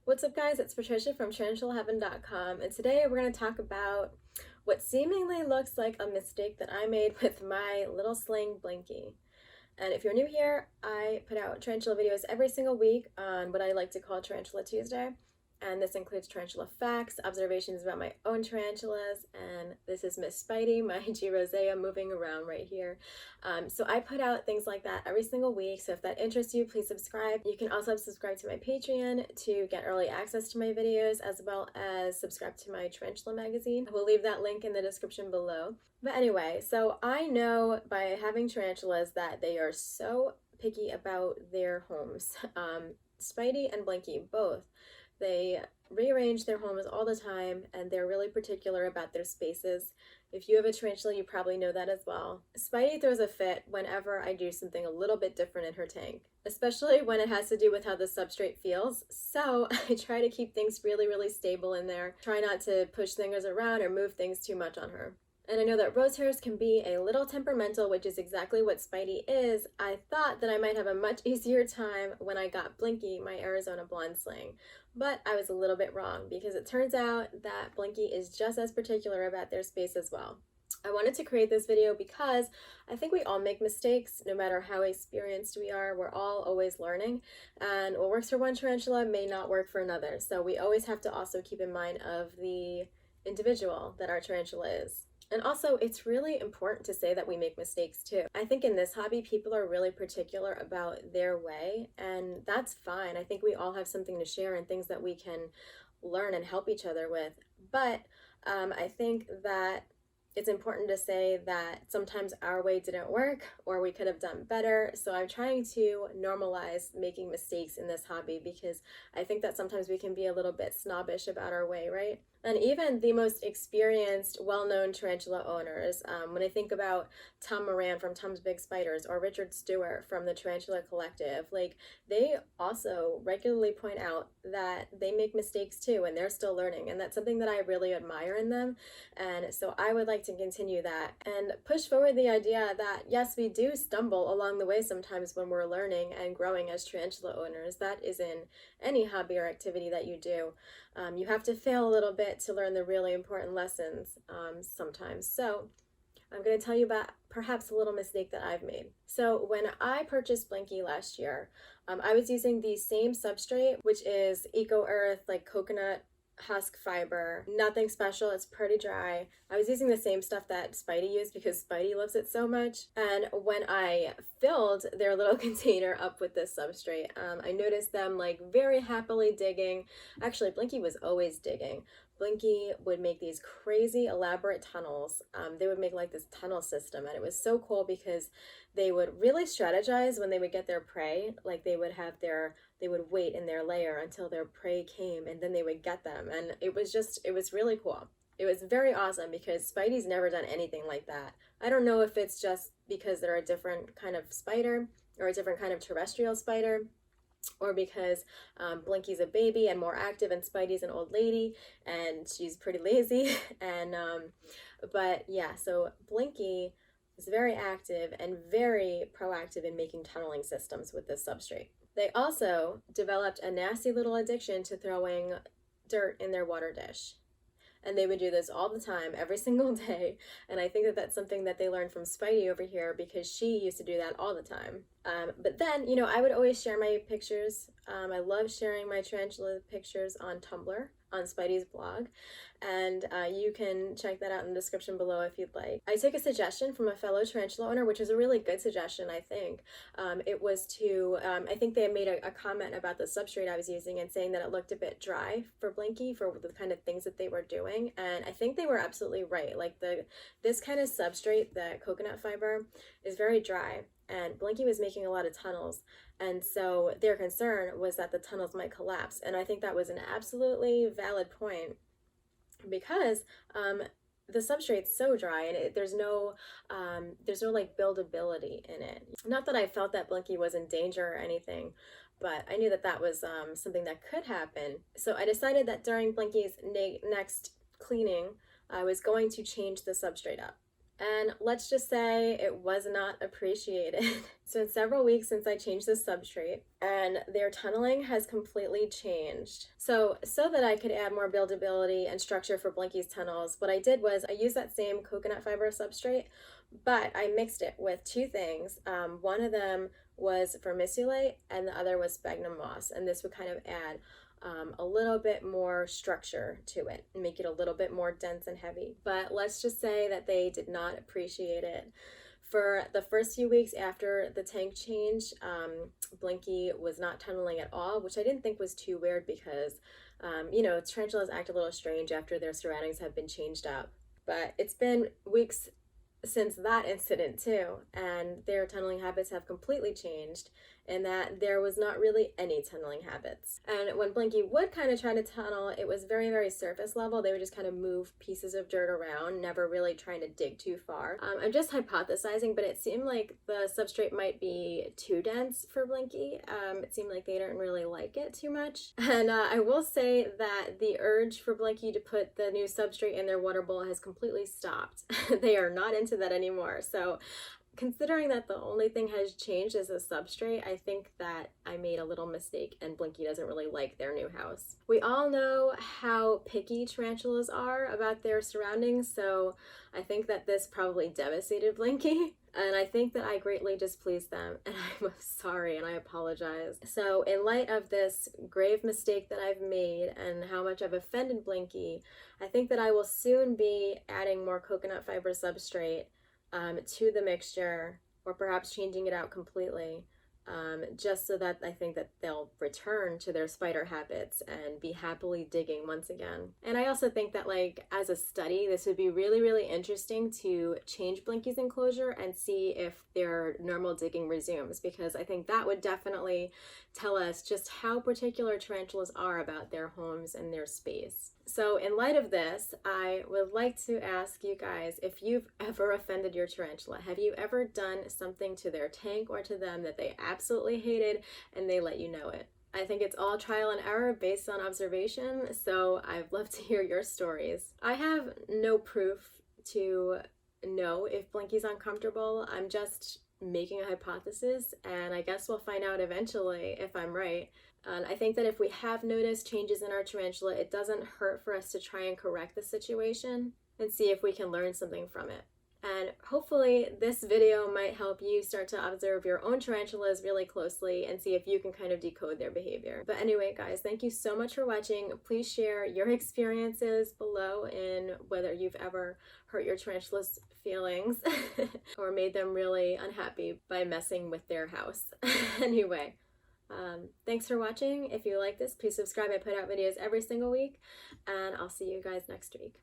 What's up guys, it's Patricia from tarantulaheaven.com, and today we're going to talk about what seemingly looks like a mistake that I made with my little sling Blinky. And if you're new here, I put out tarantula videos every single week on what I like to call Tarantula Tuesday. And this includes tarantula facts, observations about my own tarantulas, and this is Miss Spidey, my G. rosea, moving around right here. So I put out things like that every single week, so if that interests you, please subscribe. You can also subscribe to my Patreon to get early access to my videos, as well as subscribe to my tarantula magazine. I will leave that link in the description below. But anyway, so I know by having tarantulas that they are so picky about their homes. Spidey and Blinky both. They rearrange their homes all the time, and they're really particular about their spaces. If you have a tarantula, you probably know that as well. Spidey throws a fit whenever I do something a little bit different in her tank, especially when it has to do with how the substrate feels. So I try to keep things really stable in there. Try not to push things around or move things too much on her. And I know that rose hairs can be a little temperamental, which is exactly what Spidey is. I thought that I might have a much easier time when I got Blinky, my Arizona blonde sling. But I was a little bit wrong, because it turns out that Blinky is just as particular about their space as well. I wanted to create this video because I think we all make mistakes, no matter how experienced we are. We're all always learning, and what works for one tarantula may not work for another. So we always have to also keep in mind of the individual that our tarantula is. And also, it's really important to say that we make mistakes too. I think in this hobby, people are really particular about their way, and that's fine. I think we all have something to share and things that we can learn and help each other with. But I think that it's important to say that sometimes our way didn't work, or we could have done better. So I'm trying to normalize making mistakes in this hobby, because I think that sometimes we can be a little bit snobbish about our way, right? And even the most experienced, well-known tarantula owners, when I think about Tom Moran from Tom's Big Spiders, or Richard Stewart from the Tarantula Collective, like, they also regularly point out that they make mistakes too, and they're still learning, and that's something that I really admire in them. And so I would like to continue that and push forward the idea that yes, we do stumble along the way sometimes when we're learning and growing as tarantula owners. That is in any hobby or activity that you do. You have to fail a little bit to learn the really important lessons sometimes. So I'm going to tell you about perhaps a little mistake that I've made. So when I purchased Blinky last year, I was using the same substrate, which is Eco Earth, like coconut husk fiber. Nothing special, it's pretty dry. I was using the same stuff that Spidey used because Spidey loves it so much. And when I filled their little container up with this substrate, I noticed them like very happily digging. Actually, Blinky was always digging. Blinky would make these crazy elaborate tunnels. They would make like this tunnel system, and it was so cool because they would really strategize when they would get their prey. Like they would wait in their lair until their prey came, and then they would get them. And it was really cool. It was very awesome because Spidey's never done anything like that. I don't know if it's just because they're a different kind of spider, or a different kind of terrestrial spider, or because Blinky's a baby and more active, and Spidey's an old lady and she's pretty lazy. And but yeah, so Blinky is very active and very proactive in making tunneling systems with this substrate. They also developed a nasty little addiction to throwing dirt in their water dish. And they would do this all the time, every single day. And I think that that's something that they learned from Spidey over here, because she used to do that all the time. But then, I would always share my pictures. I love sharing my tarantula pictures on Tumblr, on Spidey's blog. And you can check that out in the description below if you'd like. I took a suggestion from a fellow tarantula owner, which was a really good suggestion, I think. It was to, I think they made a comment about the substrate I was using and saying that it looked a bit dry for Blinky, for the kind of things that they were doing. And I think they were absolutely right. Like this kind of substrate, the coconut fiber, is very dry. And Blinky was making a lot of tunnels, and so their concern was that the tunnels might collapse. And I think that was an absolutely valid point, because the substrate's so dry, and there's no like buildability in it. Not that I felt that Blinky was in danger or anything, but I knew that that was something that could happen. So I decided that during Blinky's next cleaning, I was going to change the substrate up. And let's just say it was not appreciated. So it's several weeks since I changed the substrate, and their tunneling has completely changed. So that I could add more buildability and structure for Blinky's tunnels, what I did was I used that same coconut fiber substrate, but I mixed it with two things. One of them was vermiculite and the other was sphagnum moss, and this would kind of add a little bit more structure to it and make it a little bit more dense and heavy. But let's just say that they did not appreciate it. For the first few weeks after the tank change, Blinky was not tunneling at all, which I didn't think was too weird because, tarantulas act a little strange after their surroundings have been changed up. But it's been weeks since that incident too, and their tunneling habits have completely changed in that there was not really any tunneling habits. And when Blinky would kind of try to tunnel, it was very, very surface level. They would just kind of move pieces of dirt around, never really trying to dig too far. I'm just hypothesizing, but it seemed like the substrate might be too dense for Blinky. It seemed like they didn't really like it too much. And I will say that the urge for Blinky to put the new substrate in their water bowl has completely stopped. They are not into that anymore. So considering that the only thing has changed is the substrate, I think that I made a little mistake and Blinky doesn't really like their new house. We all know how picky tarantulas are about their surroundings, so I think that this probably devastated Blinky. And I think that I greatly displeased them, and I'm sorry and I apologize. So in light of this grave mistake that I've made and how much I've offended Blinky, I think that I will soon be adding more coconut fiber substrate to the mixture, or perhaps changing it out completely, just so that I think that they'll return to their spider habits and be happily digging once again. And I also think that, like, as a study, this would be really, really interesting to change Blinky's enclosure and see if their normal digging resumes, because I think that would definitely tell us just how particular tarantulas are about their homes and their space. So in light of this, I would like to ask you guys if you've ever offended your tarantula. Have you ever done something to their tank or to them that they absolutely hated and they let you know it? I think it's all trial and error based on observation, so I'd love to hear your stories. I have no proof to know if Blinky's uncomfortable. I'm just making a hypothesis, and I guess we'll find out eventually if I'm right. And I think that if we have noticed changes in our tarantula, it doesn't hurt for us to try and correct the situation and see if we can learn something from it. And hopefully this video might help you start to observe your own tarantulas really closely and see if you can kind of decode their behavior. But anyway, guys, thank you so much for watching. Please share your experiences below in whether you've ever hurt your tarantula's feelings or made them really unhappy by messing with their house. Anyway, thanks for watching. If you like this, please subscribe. I put out videos every single week, and I'll see you guys next week.